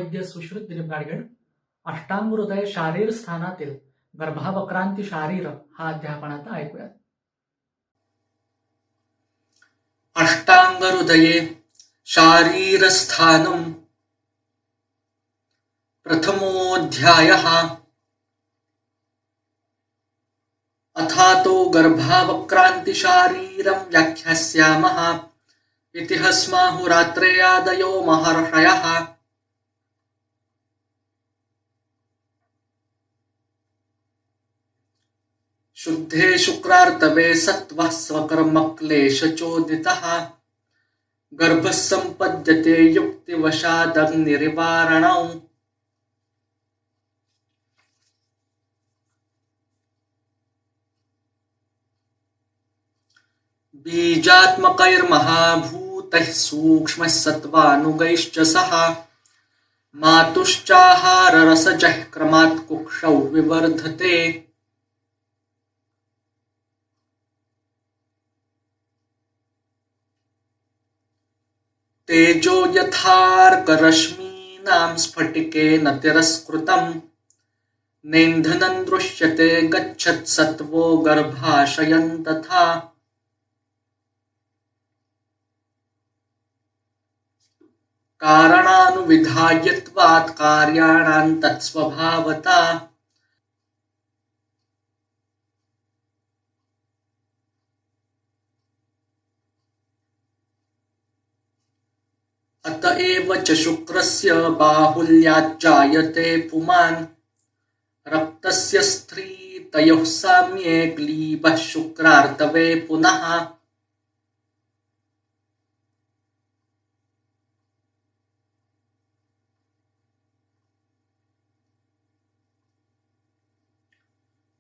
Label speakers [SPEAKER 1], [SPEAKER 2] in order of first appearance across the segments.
[SPEAKER 1] वैद्य सुश्रुत दिलीप गाडगीळ अष्टांग हृदय शारीर स्थानातील गर्भावक्रांती शारीर हा अध्याय आपण आता ऐकूयात.
[SPEAKER 2] अष्टांग हृदये शारीरस्थानम् प्रथमोऽध्यायः. अथातो गर्भावक्रान्तिशारीरं व्याख्यास्यामः इति हस्माहुरात्रेयादयो महर्षयः. शुद्धे शुक्रार्तवे सत्त्वः स्वकर्मक्लेशचोदितः गर्भः सम्पद्यते युक्तिवशादग्निनिवारणौ. बीजात्मकैर्महाभूतैः सूक्ष्मः सत्त्वानुगैश्च सह मातुश्चाहाररसजः क्रमात् कुक्षौ विवर्धते. तेजो यथार्करश्मीनां स्फटिकेन तिरस्कृतं नेन्धनं दृश्यते गच्छत् सत्त्वो गर्भाशयं तथा. कारणानुविधायत्वात् कार्याणां तत्स्वभावता अत एव च शुक्रस्य बाहुल्याज्जायते पुमान् रक्तस्य स्त्रीतयोः साम्ये क्लीबः शुक्रार्तवे पुनः.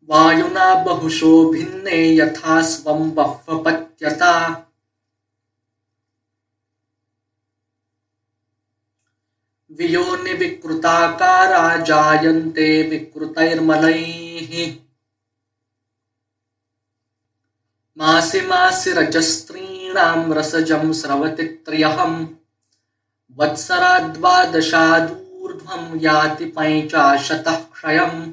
[SPEAKER 2] वायुना बहुशो भिन्ने यथा स्वं बह्वपत्यता वियोनिविकृताकारा जायन्ते विकृतैर्मलैः. मासि मासि रजस्त्रीणां रसजं स्रवति त्र्यहं वत्सराद्वादशादूर्ध्वं याति पञ्चाशतः क्षयम्.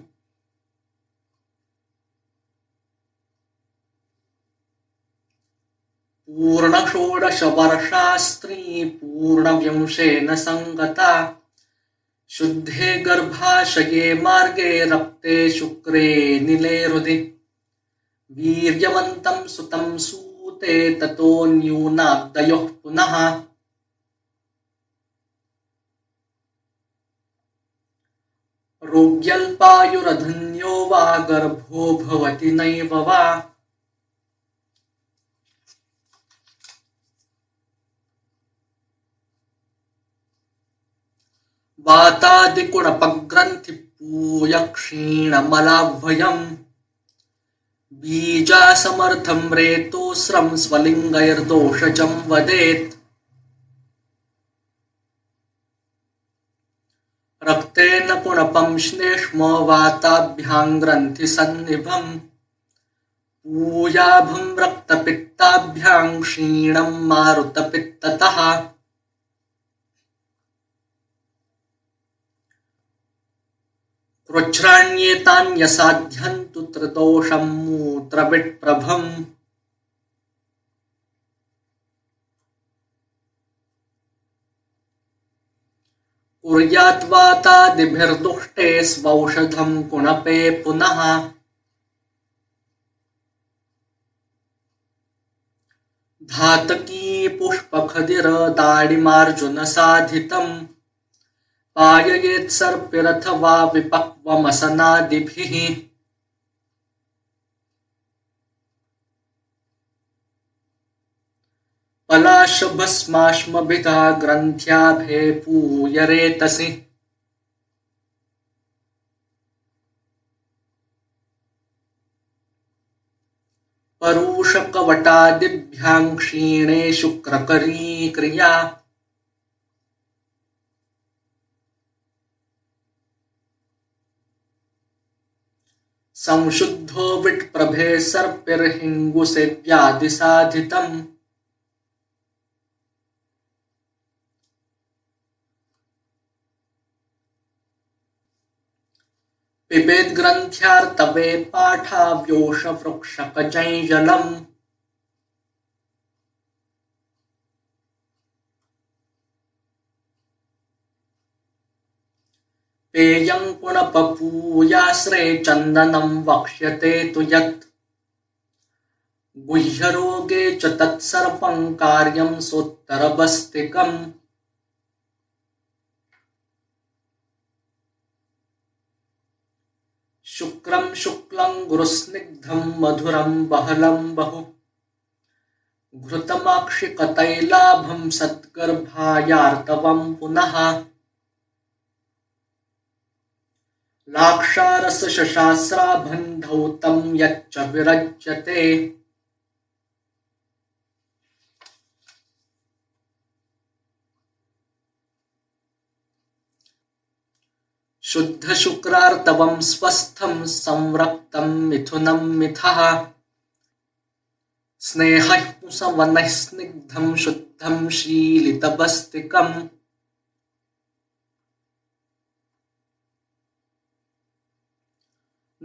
[SPEAKER 2] पूर्णषोडशवर्षा स्त्री पूर्णविंशेन संगता शुद्धे गर्भाशये मार्गे रक्ते शुक्रे नीले हृदि वीर्यवन्तं सुतं सूते ततो न्यूनाब्दयोः पुनः. रोग्यल्पायुरधन्यो वा गर्भो भवति नैव वा वातादिकुणपग्रन्थिपूयक्षीणमलाभ्वयम् बीजासमर्थं रेतोस्रं स्वलिङ्गैर्दोषजं वदेत्. रक्तेन कुणपं श्लेष्म वाताभ्यां ग्रन्थिसन्निभं पूयाभं रक्तपित्ताभ्यां क्षीणं मारुतपित्ततः. कृच्छ्राण्येतान्यसाध्यन्तु त्रिदोषं मूत्रविट्प्रभम् कुर्यात् वातादिभिर्दुष्टे स्वौषधं कुणपे पुनः. धातकी पुष्पखदिरदाडिमार्जुनसाधितम् पाययेत् सर्पिरथवा विपक्वमसनादिभिः. पलाशभस्माश्मभिधा ग्रन्थ्याभे पूयरेतसि परूषकवटादिभ्यां क्षीणे शुक्रकरी क्रिया. संशुद्धो विट्प्रभे सर्पिर्हिङ्गुसेव्यादिसाधितम् पिबेद्ग्रन्थ्यार्तवे पाठाव्योषवृक्षकजैजलम् पेयं पुनपपूयाश्रे चन्दनं वक्ष्यते तु यत् गुह्यरोगे च तत्सर्वं कार्यं सोत्तरवस्तिकम् शुक्रं शुक्लं गुरुस्निग्धं मधुरं बहलं बहु घृतमाक्षिकतैलाभं सद्गर्भायार्तवं पुनः लाक्षारसशशास्राभन्धौ तं यच्च विरज्यते शुद्धशुक्रार्तवं स्वस्थं संरक्तं मिथुनं मिथः स्नेहैपुंसवनैः स्निग्धं शुद्धं शीलितवस्तिकम्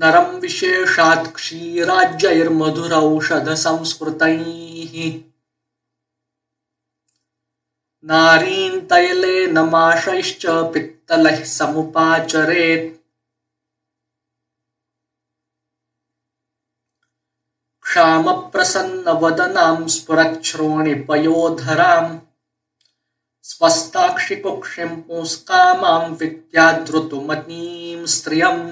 [SPEAKER 2] नरं विशेषात् क्षीराज्यैर्मधुरौषधसंस्कृतैः नारीन् तैलेन माशैश्च पित्तलैः समुपाचरेत् क्षामप्रसन्नवदनां स्फुरच्छ्रोणिपयोधराम् स्वस्ताक्षिकुक्षिं पुंस्कामां विद्याधृतुमतीं स्त्रियम्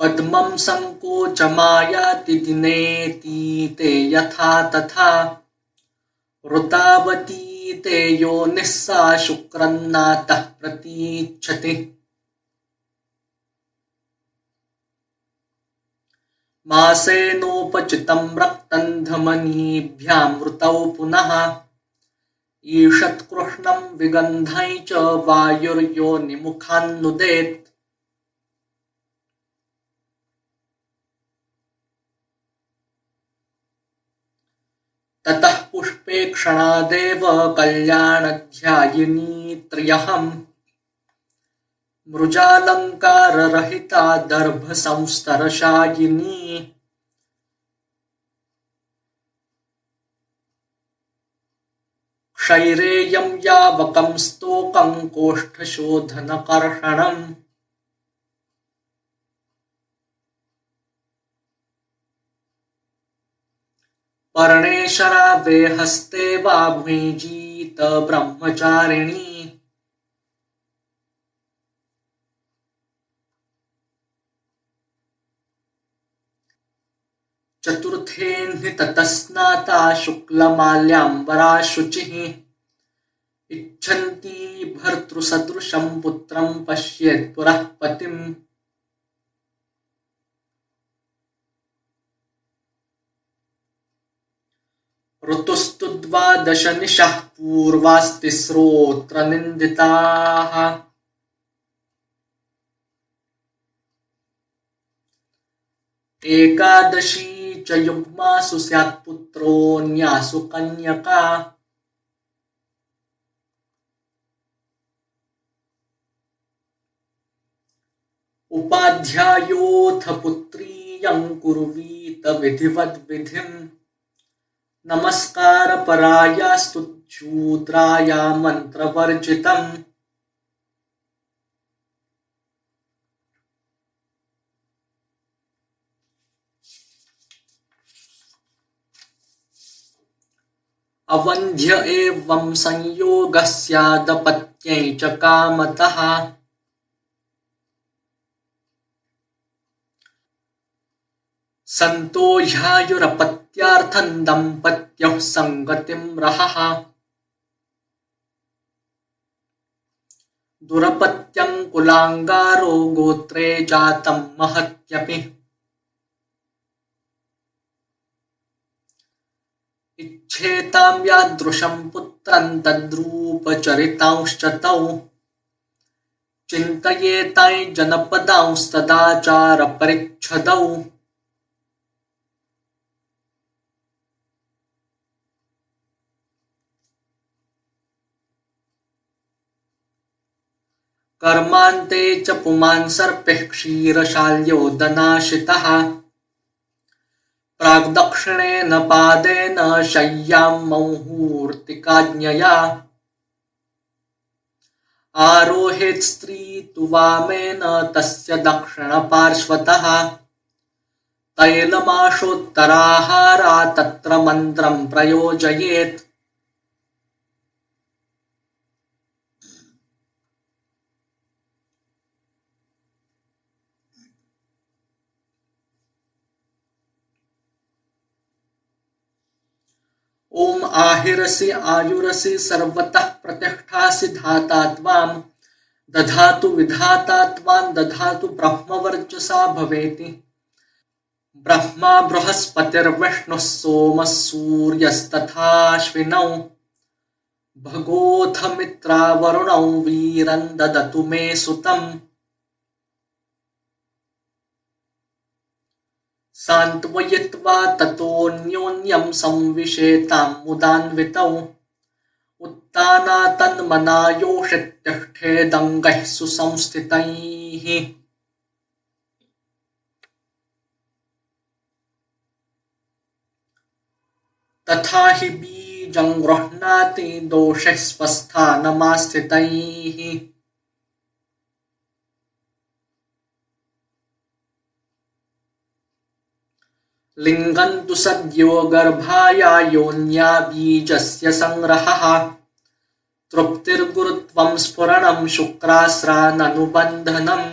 [SPEAKER 2] पद्मं सङ्कोचमायाति दिनेऽतीते यथा तथा ऋतावतीते योनिः सा शुक्रन्नातः प्रतीच्छति मासेनोपचितं रक्तं धमनीभ्यां ऋतौ पुनः ईषत्कृष्णं विगन्धै च वायुर्योनिमुखान्नुदेत् ततः पुष्पे क्षणादेव कल्याणध्यायिनी त्र्यहम् मृजालङ्काररहिता दर्भसंस्तरशायिनी क्षैरेयं यावकं स्तोकं कोष्ठशोधनकर्षणम् पर्णे शरावे हस्ते वा भुञ्जीत ब्रह्मचारिणी चतुर्थेऽह्नि ततः स्नाता शुक्लमाल्याम्बरा शुचिः इच्छन्ती भर्तृसदृशं पुत्रं पश्येत् पुरः पतिम् ऋतुस्तु द्वादश निशः पूर्वास्तिस्रोऽत्र निन्दिताः एकादशी च युग्मासु स्यात्पुत्रोऽन्यासु कन्यका उपाध्यायोऽथ पुत्रीयं कुर्वीत विधिवद्विधिम् नमस्कारपरायास्तु शूद्राया मन्त्रवर्जितम् अवन्ध्य एवं संयोगः स्यादपत्यै च कामतः सन्तो ह्यायुरपत्यार्थं दम्पत्योः सङ्गतिं रहः दुरपत्यं कुलाङ्गारो गोत्रे जातं महत्यपि इच्छेतां यादृशं पुत्रं तद्रूपचरितांश्च तौ चिन्तयेतां जनपदांस्तदाचारपरिच्छदौ कर्मान्ते च पुमान् सर्पिः क्षीरशाल्योदनाशितः प्राग्दक्षिणेन पादेन शय्यां मौहूर्तिकाज्ञया आरोहेत् स्त्री तु वामेन तस्य दक्षिणपार्श्वतः तैलमाशोत्तराहारा तत्र मन्त्रं प्रयोजयेत् ॐ आहिरसि आयुरसि सर्वतः प्रतिष्ठासि धाता त्वां दधातु विधाता त्वां दधातु ब्रह्मवर्चसा भवेति ब्रह्मा बृहस्पतिर्विष्णुः सोमः सूर्यस्तथाश्विनौ भगोऽथ मित्रावरुणौ वीरं ददतु मे सुतम् सान्त्वयित्वा ततोऽन्योन्यं संविशेतां मुदान्वितौ उत्तानातन्मनायोषित्तिष्ठेदङ्गैः सुसंस्थितैः तथा हि बीजं गृह्णाति दोषैः स्वस्थानमास्थितैः लिङ्गं तु सद्यो गर्भाया योन्या बीजस्य संग्रहः तृप्तिर्गुरुत्वं स्फुरणं शुक्रास्राननुबन्धनम्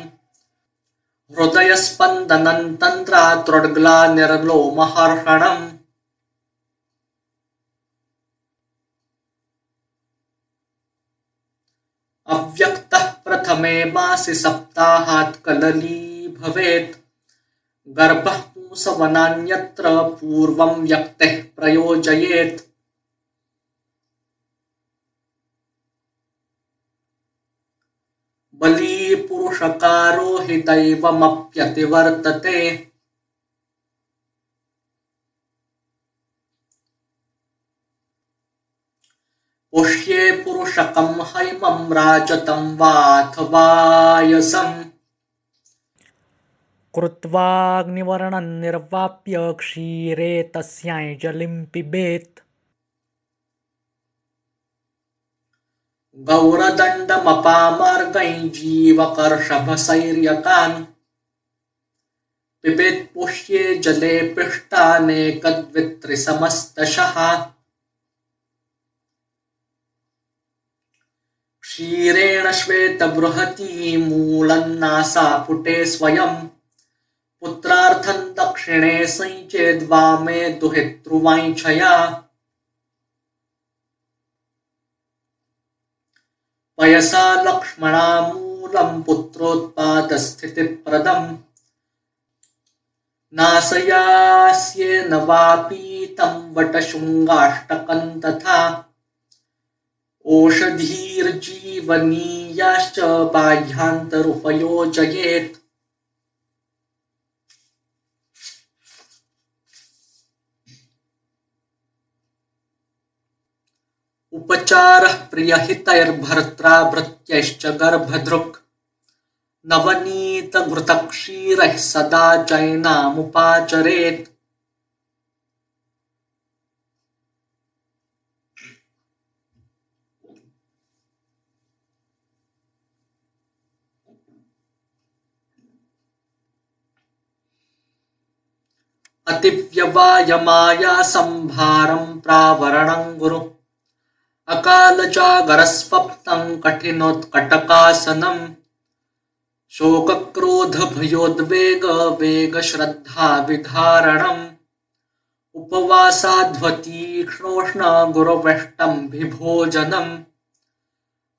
[SPEAKER 2] हृदयस्पन्दनं तन्त्रा त्रुड्ग्लानिर्लोमहर्षणम् अव्यक्तः प्रथमे मासि सप्ताहात् कलली भवेत् गर्भः पुंसवनान्यत्र पूर्वं व्यक्तेः प्रयोजयेत् बली पुरुषकारो हि दैवमप्यतिवर्तते पुष्ये पुरुषकं हैमं राजतं वाथवायसम्
[SPEAKER 1] कृत्वाग्निवर्णं निर्वाप्य क्षीरे तस्याञ्जलिं पिबेत्
[SPEAKER 2] गौरदण्डमपामार्गैर्जीवकर्षभसैर्यकान् पिबेत् पुष्ये जले पिष्टानेकद्वित्रिसमस्तशः क्षीरेण श्वेतबृहती मूलन्नासापुटे स्वयं पुत्रार्थं दक्षिणे संचेद्वामे दुहितृवाञ्छया पयसा लक्ष्मणामूलं पुत्रोत्पादस्थितिप्रदम् नासयास्येन वापीतं वटशृङ्गाष्टकं तथा ओषधीर्जीवनीयाश्च बाह्यान्तरुपयोजयेत् उपचारः प्रियहितैर्भर्त्रा भृत्यैश्च गर्भधृक् नवनीतघृतक्षीरैः सदा जैनामुपाचरेत् अतिव्यवायमायासंभारं प्रावरणं गुरु अकालजागरस्वप्नं कठिनोत्कटकासनम् शोकक्रोधभयोद्वेगवेगश्रद्धाविधारणम् उपवासाध्वतीक्ष्णोष्णगुरुवेष्टम्भिभोजनम्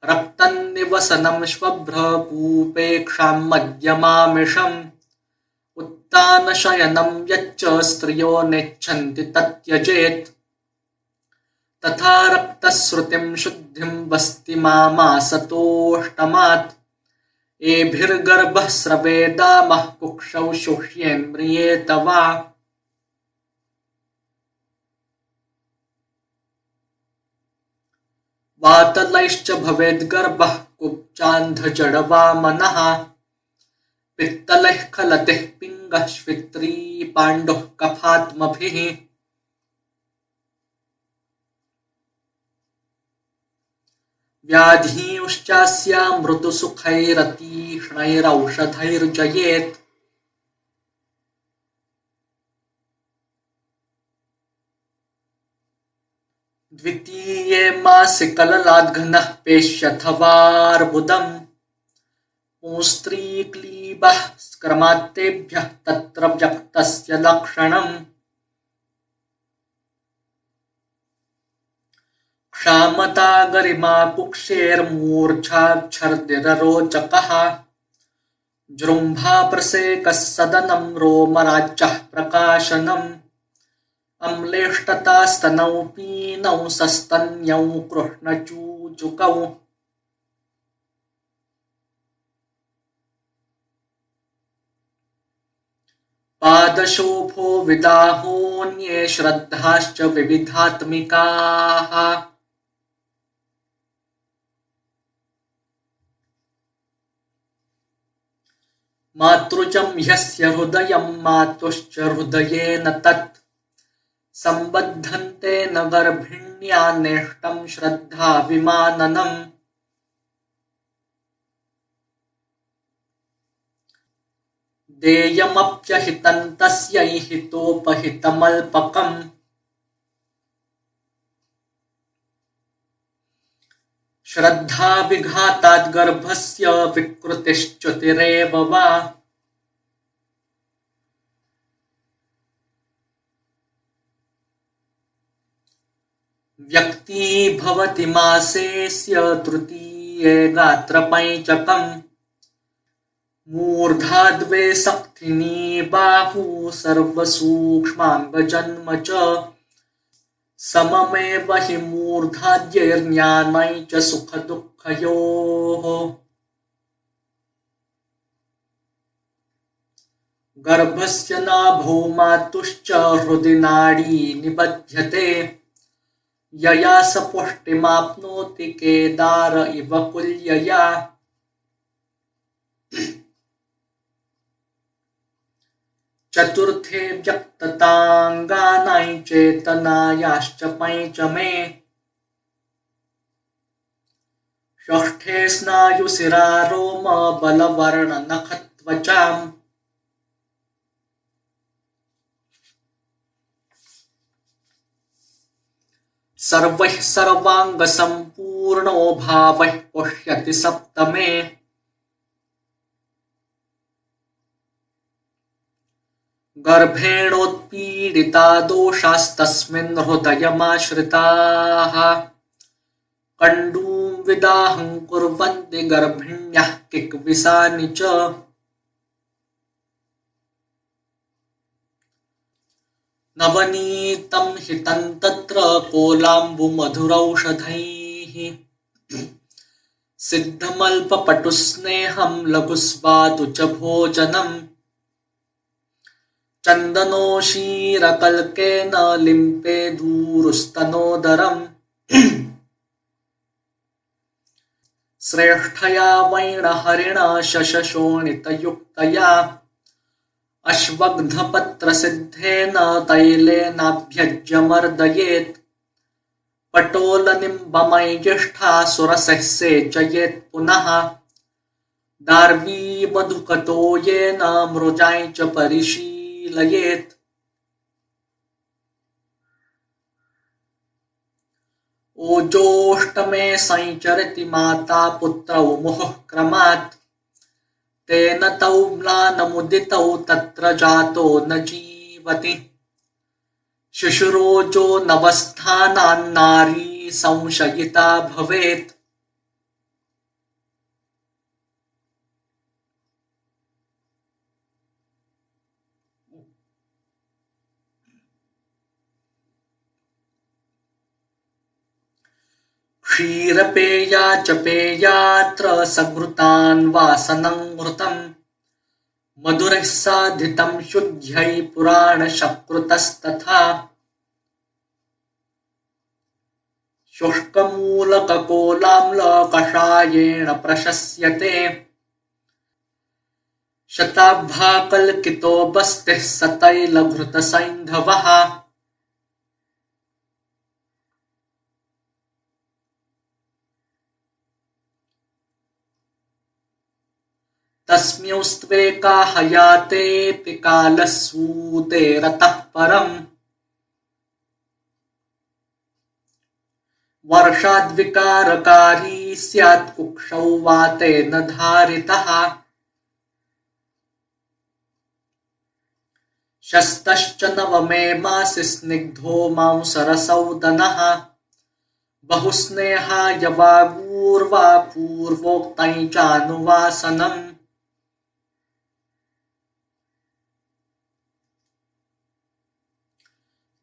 [SPEAKER 2] रक्तन्निवसनं श्वभ्रकूपेक्षां मध्यमामिषम् उत्तानशयनं यच्च स्त्रियो नेच्छन्ति तत्यजेत् तथा रक्तश्रुतिं शुद्धिं वस्तिमामासतोऽष्टमात् एभिर्गर्भः स्रवेदामः कुक्षौ शुष्येन्म्रियेत वा वातलैश्च भवेद्गर्भः कुब्जान्धजडवामनः पित्तलैः खलतिः पिङ्गः श्वित्री पाण्डुः कफात्मभिः व्याधींश्चास्या मृदुसुखैरतीक्ष्णैरौषधैर्जयेत् द्वितीये मासि कललाद्घनः पेश्यथवार्बुदम् पुंस्त्रीक्लीबः क्रमात्तेभ्यः तत्र व्यक्तस्य लक्षणम् क्षामता गरिमा कुक्षेर्मूर्च्छाच्छर्दिररोचकः जृम्भाप्रसेकः सदनं रोमराज्यः प्रकाशनम् अम्लेष्टता स्तनौ पीनौ सस्तन्यौ कृष्णचूचुकौ पादशोभो विदाहोऽन्ये श्रद्धाश्च विविधात्मिकाः मातृजं ह्यस्य हृदयं मातुश्च हृदयेन तत् सम्बद्धन्ते न गर्भिण्या नेष्टं श्रद्धा विमाननम् देयमप्यहितं तस्यै हितोपहितमल्पकम् श्रद्धाविघाताद् गर्भस्य विकृतिश्च्युतिरेव वा व्यक्ती भवति मासेस्य तृतीये गात्रपञ्चकम् मूर्धा द्वे सक्थिनी बाहू सर्वसूक्ष्माङ्गजन्म च सममेव हि मूर्धाद्यैर्ज्ञानै च सुखदुःखयोः गर्भस्य नाभौ मातुश्च हृदि नाडी निबध्यते यया स पुष्टिमाप्नोति केदार इव कुल्यया चतुर्थे व्यक्तताङ्गानां चेतनायाश्च पञ्चमे षष्ठे स्नायुशिरारोम बलवर्णनखत्वचाम् सर्वैः सर्वाङ्गसम्पूर्णो भावैः पुष्यति सप्तमे गर्भेणोत्पीडिता दोषास्तस्मिन् हृदयमाश्रिताः कण्डूं विदाहं कुर्वन्ति गर्भिण्यः किक्विसानि च नवनीतं हितं तत्र कोलाम्बुमधुरौषधैः सिद्धमल्पपटुस्नेहं लघुस्वादु च भोजनम् चन्दनोशीरकल्केन लिम्पे दूरुस्तनोदरम् श्रेष्ठया वैणहरिणा शशशोणितयुक्तया अश्वग्धपत्रसिद्धेन तैलेनाभ्यज्यमर्दयेत् पटोलनिम्बमयिष्ठा सुरसः सेचयेत् पुनः दार्वी मधुकतो येन मृजां च परिशीलयेत् ओजोष्टमे संचरति माता पुत्रौ मुहुः क्रमात् तेन तौ म्लानमुदितौ तत्र जातो न जीवति शिशुरोजो नवस्थानान्नारी संशयिता भवेत् क्षीरपेया च पेयात्र सघृतान् वासनं घृतम् मधुरैः साधितं शुद्ध्यै पुराणशकृतस्तथा शुष्कमूलककोलाम्लकषायेण प्रशस्यते शताब्भाकल्कितो बस्तिः सतैलघृतसैन्धवः तस्मिंस्त्वेका हयातेऽपि कालस्सूते रतः परम् वर्षाद्विकारकारी स्यात् कुक्षौ वातेन धारितः शस्तश्च नवमे मासि स्निग्धो मांसरसौदनः बहुस्नेहाय वागूर्वा पूर्वोक्तञ् चानुवासनम्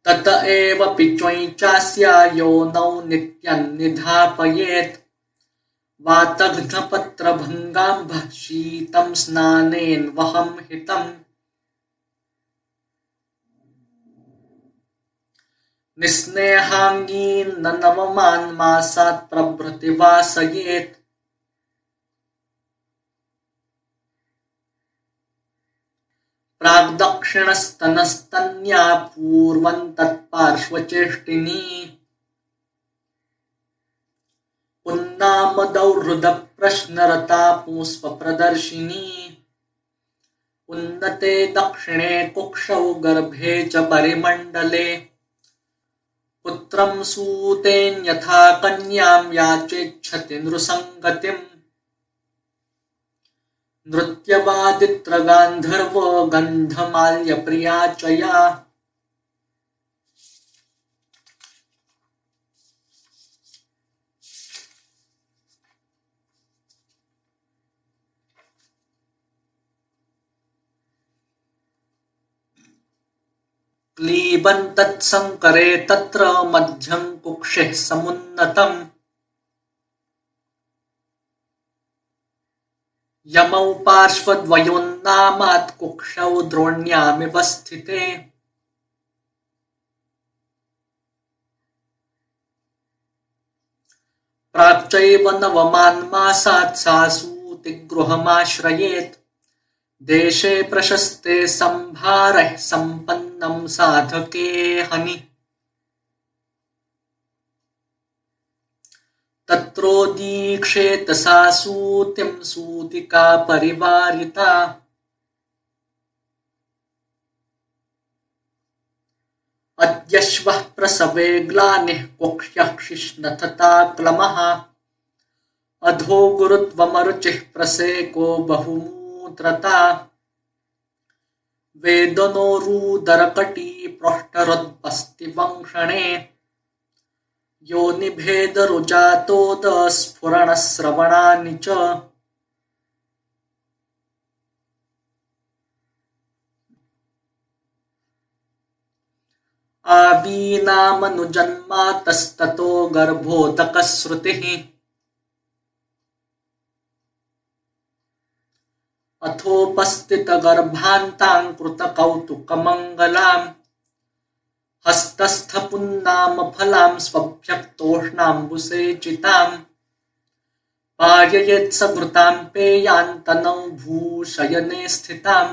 [SPEAKER 2] तत एव पिच्वञ् चास्या योनौ नित्यं निधापयेत् वातघ्नपत्रभङ्गाम्भः शीतं स्नानेन हितम् निस्नेहाङ्गीन् न नवमान् मासात् प्रभृति वासयेत् प्राग्दक्षिणस्तनस्तन्या पूर्वं तत्पार्श्वचेष्टिनी पुन्नामदौर्हृदप्रश्नरता पुंस्वप्रदर्शिनी उन्नते दक्षिणे कुक्षौ गर्भे च परिमण्डले पुत्रं सूतेन्यथा कन्यां याचेच्छति नृसङ्गतिम् नृत्यवादित्रगान्धर्व गन्धमाल्यप्रिया च या क्लीबन्तत्सङ्करे तत्र मध्यं कुक्षिः समुन्नतम् यमौ पार्श्वद्वयोन्नामात् कुक्षौ द्रोण्यामिव स्थिते प्राक्चैव नवमान्मासात् सा सूतिगृहमाश्रयेत् देशे प्रशस्ते सम्भारः सम्पन्नं साधके हनि तत्रोदीक्षेत सा सूतिं सूतिका परिवारिता अद्यश्वः प्रसवे ग्लानिः कुक्ष्यः शिश्नथता क्लमः अधो गुरुत्वमरुचिः प्रसेको बहुमूत्रता वेदनोरुदरकटी पृष्ठरुत्पस्तिवंशणे योनिभेदरुजातोदस्फुरणश्रवणानि च आवीनामनुजन्मातस्ततो गर्भोदकश्रुतिः अथोपस्थितगर्भान्ताङ्कृतकौतुकमङ्गलाम् हस्तस्थपुन्नामफलां स्वभ्यक्तोष्णाम्बुसेचिताम् पाययेत्सघृतां पेयान्तनौ भूशयने स्थिताम्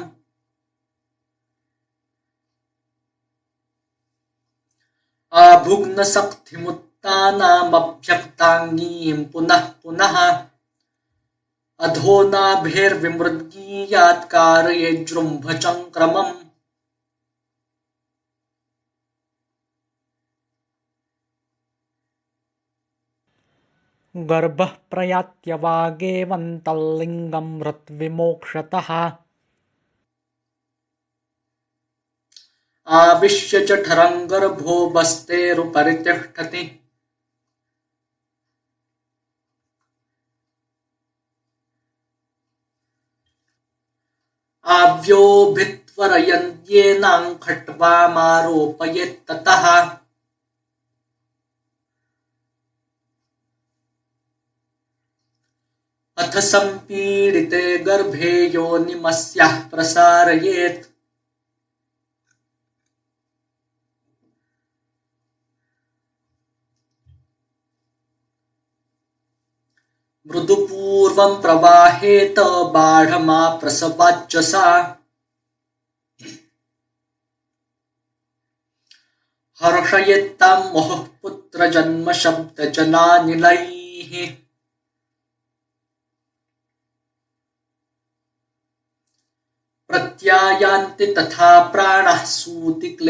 [SPEAKER 2] आभुग्नशक्तिमुत्तानामभ्यक्ताङ्गीं पुनः पुनः अधो नाभिर्विमृद्गीयात् कारयेज्जृम्भचङ्क्रमम्
[SPEAKER 1] गर्भः प्रयात्यवागेवन्तल्लिङ्गं हृद्विमोक्षतः
[SPEAKER 2] आविश्य जठरं गर्भो बस्तेरुपरि तिष्ठति आव्योभित्वरयन्त्येनां खट्वामारोपयेत्ततः अथ सम्पीडिते गर्भे योनिमस्याः प्रसारयेत् मृदुपूर्वं प्रवाहेत बाढमा प्रसवाच्चसा हर्षयेत्तां मुहुः पुत्रजन्मशब्दजलानिलैः प्रत्यायान्ति तथा प्राणाः सूतिक्लेशावसादिताः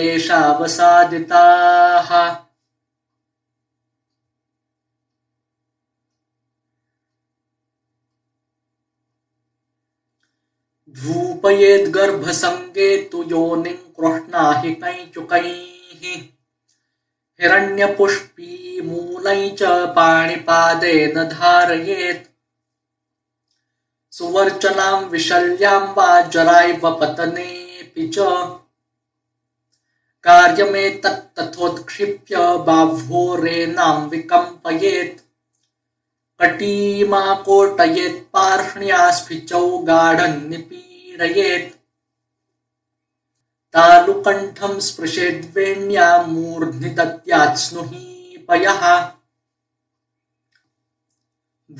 [SPEAKER 2] धूपयेद्गर्भसंगे तु योनिं कृह्णाहि कैचुकैः हिरण्यपुष्पीमूलैः च पाणिपादेन धारयेत् सुवर्चनां विशल्यां वा जरायव पतनेऽपि च कार्यमेतत्तथोत्क्षिप्य बाह्वोरेणां विकम्पयेत् कटीमाकोटयेत् पार्ष्ण्यास्फिचौ गाढन्निपीडयेत् तालुकण्ठं स्पृशेद्वेण्या मूर्ध्नि दद्यात् स्नुहीपयः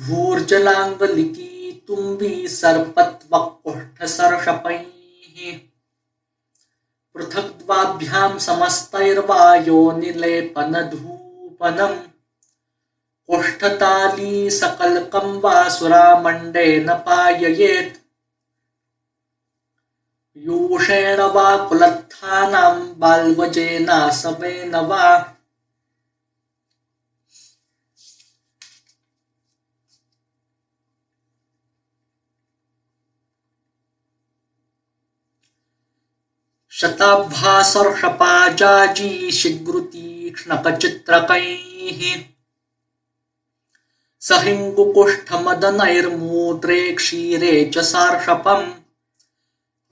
[SPEAKER 2] भूर्जलाङ्गलिकी तुम्बी सर्पत्वक्कुष्ठसर्षपैः पृथग्द्वाभ्यां समस्तैर्वा योनिलेपनधूपनम् कुष्ठताली सकल्कं वा सुरामण्डेन पाययेत् यूषेण वा कुलत्थानां बाल्वजेनासवेन वा शताभ्यासर्षपाजाजी शिग्रुतीक्ष्णकचित्रकैः सहिङ्गुकुष्ठमदनैर्मूत्रे क्षीरे च सार्षपम्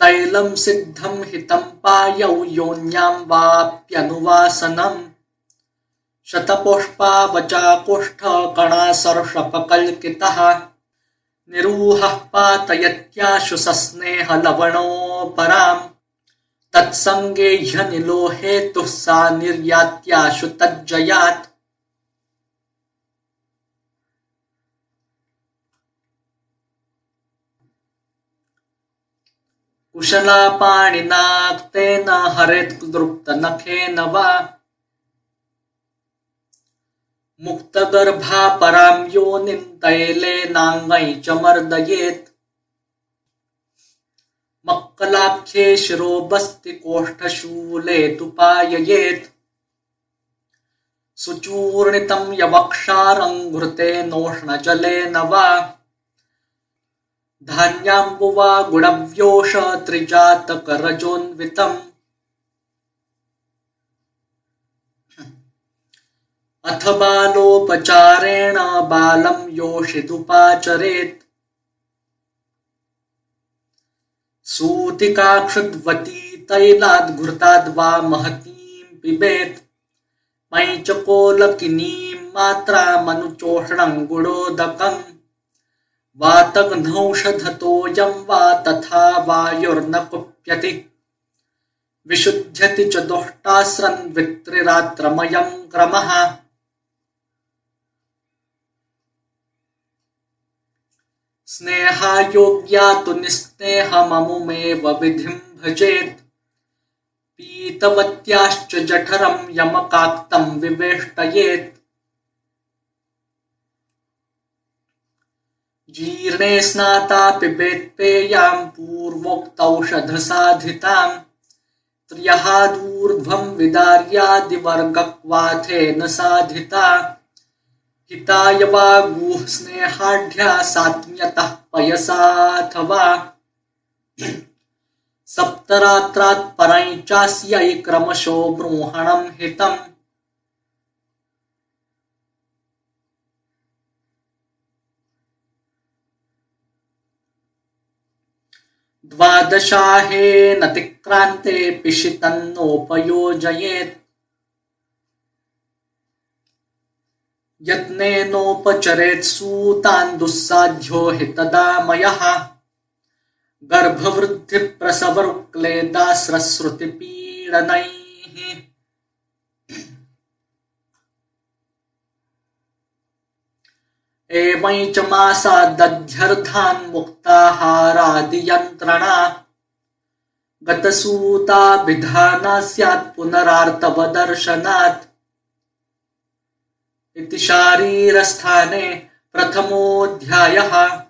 [SPEAKER 2] तैलं सिद्धं हितं पायौ योन्यां वाप्यनुवासनम् शतपुष्पावचाकुष्ठकणासर्षपकल्कितः निरूहः पातयत्याशु सस्नेहलवणोपराम् तत्संगे ह्यनिलो हेतुः सा निर्यात्याशु तज्जयात् कुशलापाणिनाक्तेन हरेद्दृप्तनखेन वा मुक्तगर्भा परां योनिं तैलेनाङ्गै च मर्दयेत् मक्कलाख्ये शिरोबस्ति कोष्ठशूले तु पाययेत् सुचूर्णितं यवक्षारं घृतेनोष्णजलेन वा धान्याम्बुवा गुणव्योष त्रिजातकरजोन्वितम् अथ बालोपचारेण बालं योषिदुपाचरेत् सूतिकाक्षुद्वती तैलाद्घृताद्वा महतीं पिबेत् पैञ्चकोलकिनीं मात्रामनुचोषणं गुडोदकम् वातघ्नौषधतोऽयं वा तथा वायुर्न कुप्यति विशुध्यति च दुष्टास्रन्वित्रिरात्रमयं क्रमः स्नेहायोग्या तु निस्नेहममुमेव विधिं भजेत् पीतवत्याश्च जठरं यमकाक्तं विवेष्टयेत् जीर्णे स्नाता पिबेत्पेयां पूर्वोक्तौषधसाधितां त्र्यहादूर्ध्वं विदार्यादिवर्गक्वाथेन साधिता हिताय वा गुः स्नेहाढ्या सात्म्यतः पयसाथवा सप्तरात्रात् परं चास्यै क्रमशो बृंहणं हितम् द्वादशाहेनतिक्रान्ते पिशितन्नोपयोजयेत् यत्नेनोपचरेत् सूतान् दुस्साध्यो हि तदा मयः गर्भवृद्धिप्रसवरुक्लेदास्रश्रुतिपीडनैः एवञ्च मासादध्यर्थान् मुक्ताहारादियन्त्रणा गतसूताभिधाना स्यात् पुनरार्तवदर्शनात् इति शारीरस्थाने प्रथमोऽध्यायः।